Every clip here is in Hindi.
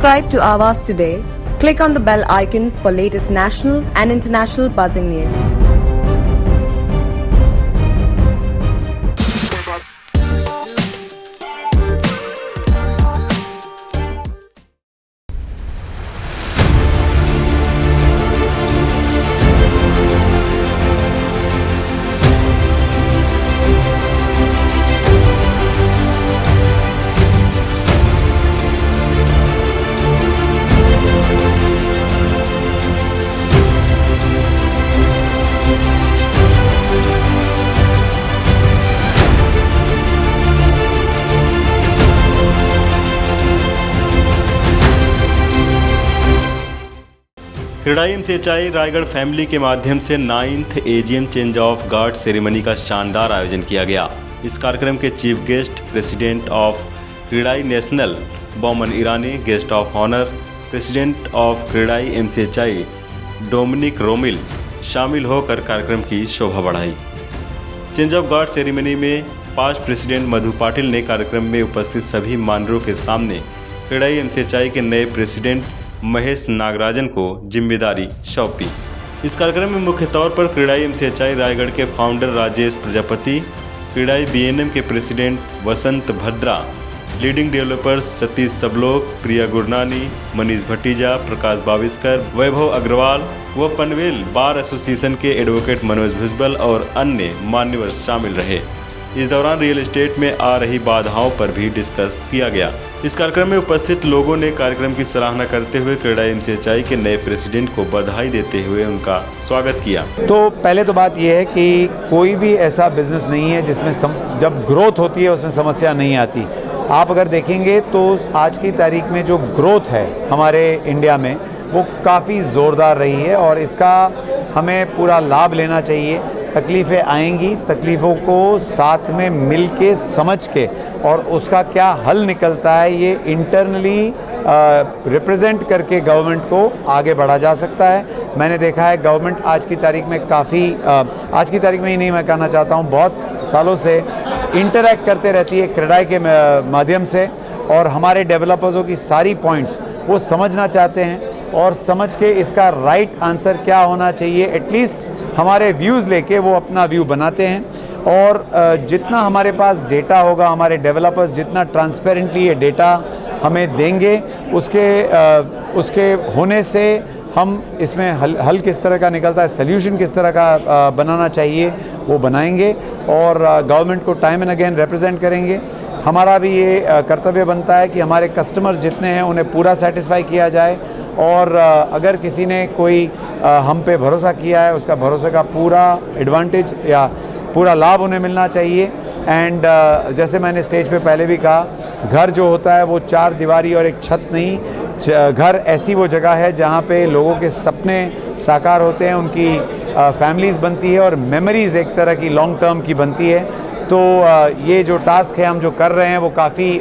Subscribe to Awaaz today. Click on the bell icon for latest national and international buzzing news. CREDAI MCHI Raigad family के माध्यम से 9th AGM change of guard ceremony का शानदार आयोजन किया गया। इस कार्यक्रम के chief guest president of CREDAI national Boman Irani, guest of honour president of CREDAI MCHI Dominic Romell शामिल होकर कार्यक्रम की शोभा बढ़ाई। चेंज ऑफ गार्ड सेरेमनी में पास्ट प्रेसिडेंट मधु पाटिल ने कार्यक्रम में उपस्थित सभी मानरों के सामने क्रेडाई एमसीएचआई के नए प्रेसिडेंट महेश नागराजन को जिम्मेदारी सौंपी। इस कार्यक्रम में मुख्य तौर पर क्रेडाई एमसीएचआई रायगढ़ के फाउंडर राजेश प्रजापति, क्रेडाई बीएनएम के प्रेसिडेंट वसंत भद्रा, लीडिंग डेवलपर्स सतीश सबलोक, प्रिया गुरनानी, मनीष भतीजा, प्रकाश बाविस्कर, वैभव अग्रवाल व पनवेल बार एसोसिएशन के एडवोकेट मनोज भुजबल और अन्य मान्यवर शामिल रहे। इस दौरान रियल एस्टेट में आ रही बाधाओं पर भी डिस्कस किया गया। इस कार्यक्रम में उपस्थित लोगों ने कार्यक्रम की सराहना करते हुए क्रेडाई एमसीएचआई के नए प्रेसिडेंट को बधाई देते हुए उनका स्वागत किया। तो पहले तो बात यह है कि कोई भी ऐसा बिजनेस नहीं है जिसमें जब ग्रोथ होती है उसमें समस्या नहीं आती। आप अगर देखेंगे तो आज की तारीख में जो ग्रोथ है हमारे इंडिया में वो काफ़ी ज़ोरदार रही है और इसका हमें पूरा लाभ लेना चाहिए। तकलीफ़ें आएंगी, तकलीफ़ों को साथ में मिल के समझ के और उसका क्या हल निकलता है ये इंटरनली रिप्रेजेंट करके गवर्नमेंट को आगे बढ़ा जा सकता है। मैंने देखा है गवर्नमेंट आज की तारीख में काफ़ी आज की तारीख में ही नहीं, मैं कहना चाहता हूँ बहुत सालों से इंटरैक्ट करते रहती है क्रेडाई के माध्यम से और हमारे डेवलपर्सों की सारी पॉइंट्स वो समझना चाहते हैं और समझ के इसका राइट आंसर क्या होना चाहिए एटलीस्ट हमारे व्यूज़ लेके वो अपना व्यू बनाते हैं। और जितना हमारे पास डेटा होगा, हमारे डेवलपर्स जितना ट्रांसपेरेंटली ये डेटा हमें देंगे उसके होने से हम इसमें हल किस तरह का निकलता है, सल्यूशन किस तरह का बनाना चाहिए वो बनाएंगे और गवर्नमेंट को टाइम एंड अगेन रिप्रेजेंट करेंगे। हमारा भी ये कर्तव्य बनता है कि हमारे कस्टमर्स जितने हैं उन्हें पूरा सेटिस्फाई किया जाए और अगर किसी ने कोई हम पे भरोसा किया है उसका भरोसे का पूरा एडवांटेज या पूरा लाभ उन्हें मिलना चाहिए। एंड जैसे मैंने स्टेज पे पहले भी कहा, घर जो होता है वो चार दीवारी और एक छत नहीं, घर ऐसी वो जगह है जहाँ पे लोगों के सपने साकार होते हैं, उनकी फैमिलीज़ बनती है और मेमोरीज़ एक तरह की लॉन्ग टर्म की बनती है। तो ये जो टास्क है हम जो कर रहे हैं वो काफ़ी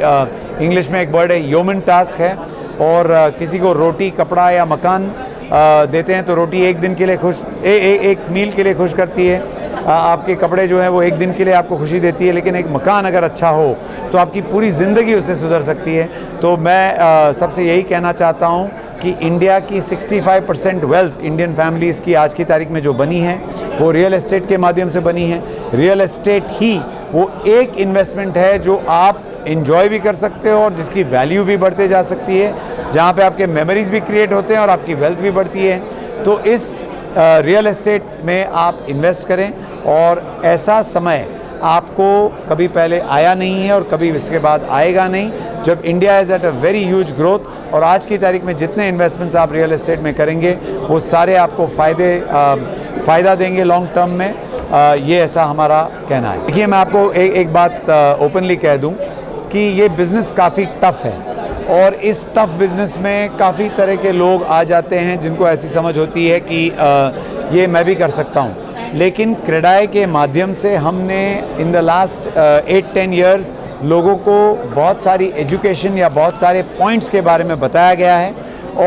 इंग्लिश में एक वर्ड है ह्यूमन टास्क है और किसी को रोटी, कपड़ा या मकान देते हैं तो रोटी एक दिन के लिए एक मील के लिए खुश करती है, आपके कपड़े जो हैं वो एक दिन के लिए आपको खुशी देती है, लेकिन एक मकान अगर अच्छा हो तो आपकी पूरी ज़िंदगी उससे सुधर सकती है। तो मैं सबसे यही कहना चाहता हूँ कि इंडिया की 65% वेल्थ इंडियन फैमिलीज़ की आज की तारीख में जो बनी है वो रियल एस्टेट के माध्यम से बनी है। रियल एस्टेट ही वो एक इन्वेस्टमेंट है जो आप एंजॉय भी कर सकते हो और जिसकी वैल्यू भी बढ़ते जा सकती है, जहाँ पे आपके मेमोरीज़ भी क्रिएट होते हैं और आपकी वेल्थ भी बढ़ती है। तो इस रियल एस्टेट में आप इन्वेस्ट करें और ऐसा समय आपको कभी पहले आया नहीं है और कभी इसके बाद आएगा नहीं, जब India is at a very huge growth और आज की तारीख में जितने इन्वेस्टमेंट्स आप रियल एस्टेट में करेंगे वो सारे आपको फ़ायदा देंगे लॉन्ग टर्म में। ये ऐसा हमारा कहना है। देखिए मैं आपको एक बात ओपनली कह दूं कि ये बिज़नेस काफ़ी टफ़ है और इस टफ़ बिज़नेस में काफ़ी तरह के लोग आ जाते हैं जिनको ऐसी समझ होती है कि ये मैं भी कर सकता हूँ, लेकिन क्रेडाई के माध्यम से हमने इन द लास्ट 8-10 ईयर्स लोगों को बहुत सारी एजुकेशन या बहुत सारे पॉइंट्स के बारे में बताया गया है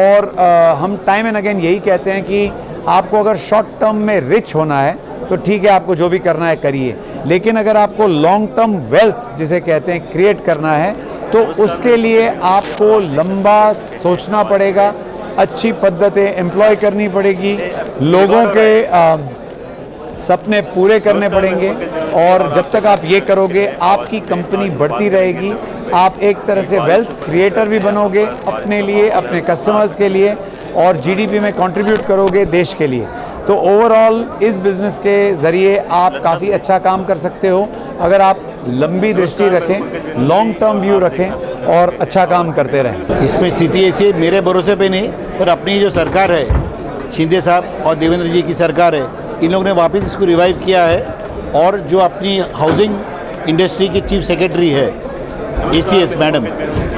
और हम टाइम एंड अगेन यही कहते हैं कि आपको अगर शॉर्ट टर्म में रिच होना है तो ठीक है, आपको जो भी करना है करिए, लेकिन अगर आपको लॉन्ग टर्म वेल्थ जिसे कहते हैं क्रिएट करना है तो उसके लिए आपको लंबा सोचना पड़ेगा, अच्छी पद्धतें एम्प्लॉय करनी पड़ेगी, लोगों के सपने पूरे करने पड़ेंगे। और जब तक आप ये करोगे आपकी कंपनी बढ़ती रहेगी, आप एक तरह से वेल्थ क्रिएटर भी बनोगे अपने लिए, अपने कस्टमर्स के लिए, और जीडीपी में कंट्रीब्यूट करोगे देश के लिए। तो ओवरऑल इस बिज़नेस के ज़रिए आप काफ़ी अच्छा काम कर सकते हो अगर आप लंबी दृष्टि रखें, लॉन्ग टर्म व्यू रखें और अच्छा काम करते रहें। इसमें स्थिति ऐसी है, मेरे भरोसे पे नहीं, पर अपनी जो सरकार है, शिंदे साहब और देवेंद्र जी की सरकार है, इन लोगों ने वापस इसको रिवाइव किया है। और जो अपनी हाउसिंग इंडस्ट्री की चीफ सेक्रेटरी है ACS मैडम,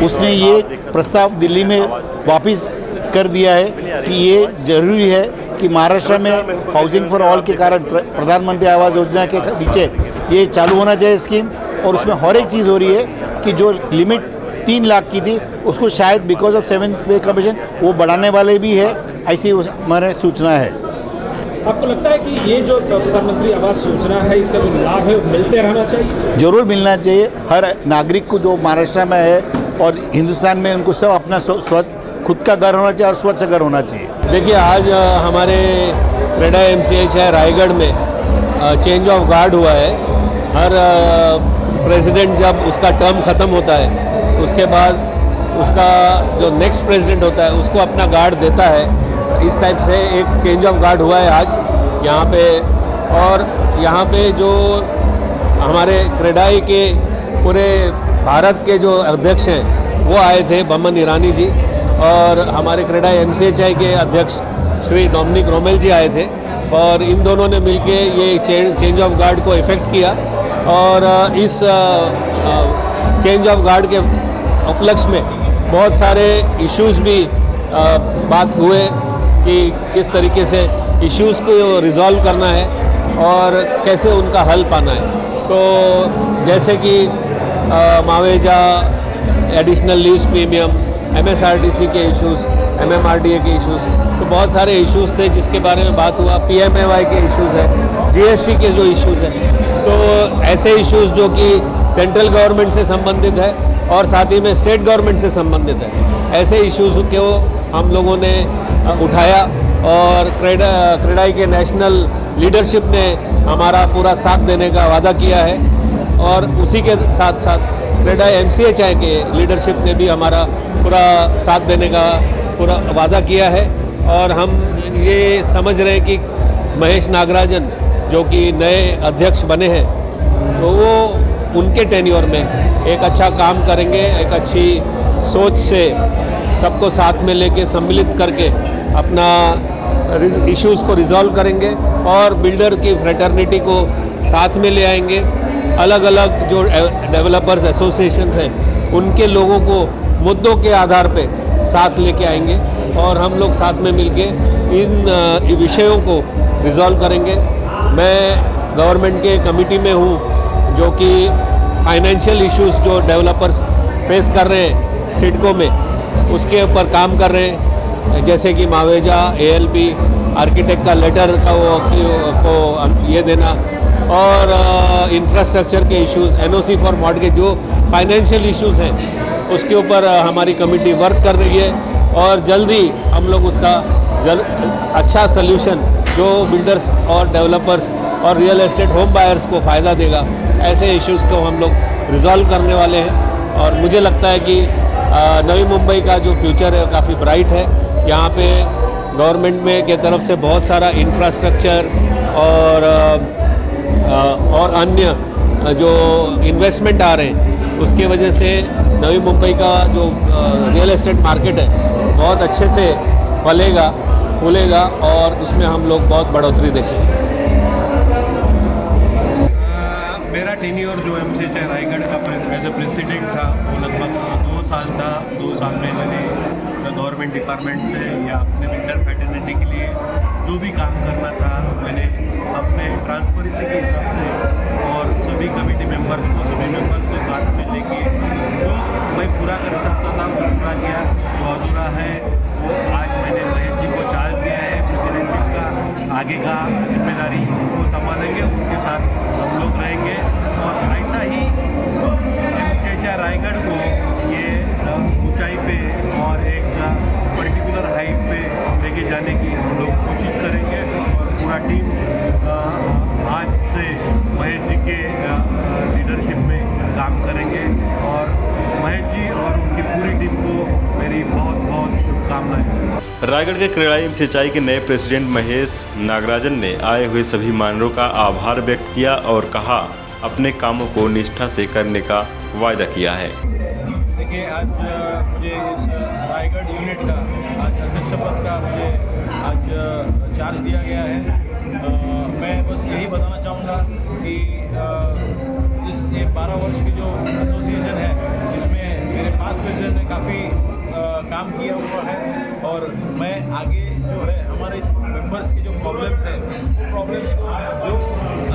उसने ये प्रस्ताव दिल्ली में वापस कर दिया है कि ये ज़रूरी है कि महाराष्ट्र में हाउसिंग फॉर ऑल के कारण प्रधानमंत्री आवास योजना के नीचे ये चालू होना चाहिए स्कीम। और उसमें हर एक चीज़ हो रही है कि जो लिमिट 3 लाख की थी उसको शायद बिकॉज ऑफ 7th पे कमीशन वो बढ़ाने वाले भी है, ऐसी हमारे सूचना है। आपको लगता है कि ये जो प्रधानमंत्री आवास योजना है इसका जो लाभ है वो मिलते रहना चाहिए? जरूर मिलना चाहिए हर नागरिक को जो महाराष्ट्र में है और हिंदुस्तान में, उनको सब अपना खुद का घर होना चाहिए और स्वच्छ घर होना चाहिए। देखिए, आज हमारे क्रेडा MCH है रायगढ़ में चेंज ऑफ गार्ड हुआ है। हर प्रेसिडेंट जब उसका टर्म ख़त्म होता है उसके बाद उसका जो नेक्स्ट प्रेसिडेंट होता है उसको अपना गार्ड देता है। इस टाइप से एक चेंज ऑफ गार्ड हुआ है आज यहाँ पे। और यहाँ पे जो हमारे क्रेडाई के पूरे भारत के जो अध्यक्ष हैं वो आए थे, बमन ईरानी जी, और हमारे क्रेडाई MCHI के अध्यक्ष श्री डोमिनिक रोमेल जी आए थे। और इन दोनों ने मिलके ये चेंज ऑफ गार्ड को इफ़ेक्ट किया। और इस चेंज ऑफ गार्ड के उपलक्ष्य में बहुत सारे इश्यूज़ भी बात हुए कि किस तरीके से इश्यूज़ को रिज़ॉल्व करना है और कैसे उनका हल पाना है। तो जैसे कि मावेजा, एडिशनल लीज प्रीमियम, MSRDC के इश्यूज़, MMRDA के इश्यूज़, तो बहुत सारे इश्यूज़ थे जिसके बारे में बात हुआ। PMAY के इश्यूज़ हैं, GST के जो इश्यूज़ हैं, तो ऐसे इश्यूज़ जो कि सेंट्रल गवर्नमेंट से संबंधित है और साथ ही में स्टेट गवर्नमेंट से संबंधित है, ऐसे इश्यूज़ को हम लोगों ने उठाया। और क्रेडाई के नेशनल लीडरशिप ने हमारा पूरा साथ देने का वादा किया है। और उसी के साथ साथ क्रेडाई MCHI के लीडरशिप ने भी हमारा पूरा साथ देने का पूरा वादा किया है। और हम ये समझ रहे हैं कि महेश नागराजन जो कि नए अध्यक्ष बने हैं, तो वो उनके टेन्योर में एक अच्छा काम करेंगे, एक अच्छी सोच से सबको साथ में लेके सम्मिलित करके अपना इश्यूज़ को रिजॉल्व करेंगे और बिल्डर की फ्रेटर्निटी को साथ में ले आएंगे। अलग अलग जो डेवलपर्स एसोसिएशंस हैं उनके लोगों को मुद्दों के आधार पे साथ लेके आएंगे और हम लोग साथ में मिलके इन विषयों को रिजॉल्व करेंगे। मैं गवर्नमेंट के कमिटी में हूँ जो कि फाइनेंशियल इश्यूज़ जो डेवलपर्स फेस कर रहे हैं सिडको में, उसके ऊपर काम कर रहे हैं। जैसे कि मावेजा, ALP, आर्किटेक्ट का लेटर का को ये देना और इंफ्रास्ट्रक्चर के इश्यूज़, NOC फॉर मॉर्गेज, जो फाइनेंशियल इश्यूज़ हैं उसके ऊपर हमारी कमेटी वर्क कर रही है। और जल्दी हम लोग उसका अच्छा सल्यूशन जो बिल्डर्स और डेवलपर्स और रियल एस्टेट होम बायर्स को फ़ायदा देगा, ऐसे इश्यूज़ को हम लोग रिजॉल्व करने वाले हैं। और मुझे लगता है कि नवी मुंबई का जो फ्यूचर है काफ़ी ब्राइट है। यहाँ पे गवर्नमेंट में के तरफ से बहुत सारा इंफ्रास्ट्रक्चर और अन्य जो इन्वेस्टमेंट आ रहे हैं, उसके वजह से नवी मुंबई का जो रियल एस्टेट मार्केट है बहुत अच्छे से फलेगा, फूलेगा और उसमें हम लोग बहुत बढ़ोतरी देखेंगे। मेरा टेन्योर जो MCHI रायगढ़ का एज ए प्रेसिडेंट था वो लगभग 2 साल था। 2 साल में मैंने गवर्नमेंट डिपार्टमेंट से या अपने बिल्डर फ्रेटर्निटी के लिए जो भी काम करना था मैंने अपने ट्रांसपेरेंसी के हिसाब से और सभी कमेटी मेंबर्स को साथ में लेके जो मैं पूरा कर सकता था वो पूरा किया। जो अधूरा है वो आज मैंने महेश जी को चार्ज दिया है प्रेसिडेंट का, आगे का जिम्मेदारी वो संभालेंगे, उनके साथ हम लोग रहेंगे। और ऐसा ही MCHI रायगढ़ को लेके जाने की हम लोग कोशिश करेंगे और पूरा टीम आज से महेश जी के लीडरशिप में काम करेंगे और महेश जी और उनकी पूरी टीम को मेरी बहुत बहुत शुभकामनाएं। रायगढ़ के क्रेड़ाई सिंचाई के नए प्रेसिडेंट महेश नागराजन ने आए हुए सभी मानरों का आभार व्यक्त किया और कहा अपने कामों को निष्ठा से करने का वायदा किया है। देखिए, आज मुझे इस रायगढ़ यूनिट का आज अध्यक्ष पद का मुझे आज चार्ज दिया गया है। मैं बस यही बताना चाहूँगा कि इस 12 वर्ष की जो एसोसिएशन है जिसमें मेरे पास प्रेसिडेंट ने काफ़ी काम किया हुआ है और मैं आगे जो है हमारे मेंबर्स के जो प्रॉब्लम्स है वो प्रॉब्लम्स जो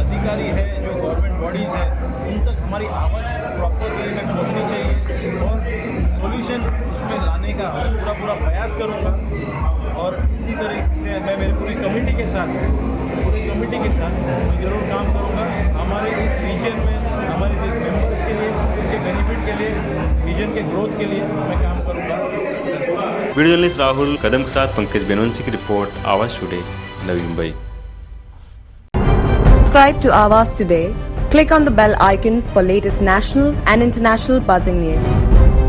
अधिकारी है, जो गवर्नमेंट बॉडीज़ है, उन तक हमारी आवाज़ प्रॉपर वे में पहुँचनी चाहिए और सॉल्यूशन उसमें लाने का पूरा प्रयास करूँगा। और इसी तरीके से मैं मेरे पूरी कमेटी के साथ मैं ज़रूर काम करूँगा हमारे इस रीजन में, हमारे मेंबर्स के लिए, उनके बेनिफिट के लिए, रीजन के ग्रोथ के लिए मैं काम करूँगा। वीडियो जर्नलिस्ट राहुल कदम के साथ पंकज बेनवंशी की रिपोर्ट, आवाज today, Navi Mumbai. Subscribe to Awaaz today. Click on the bell icon for latest national and international buzzing news.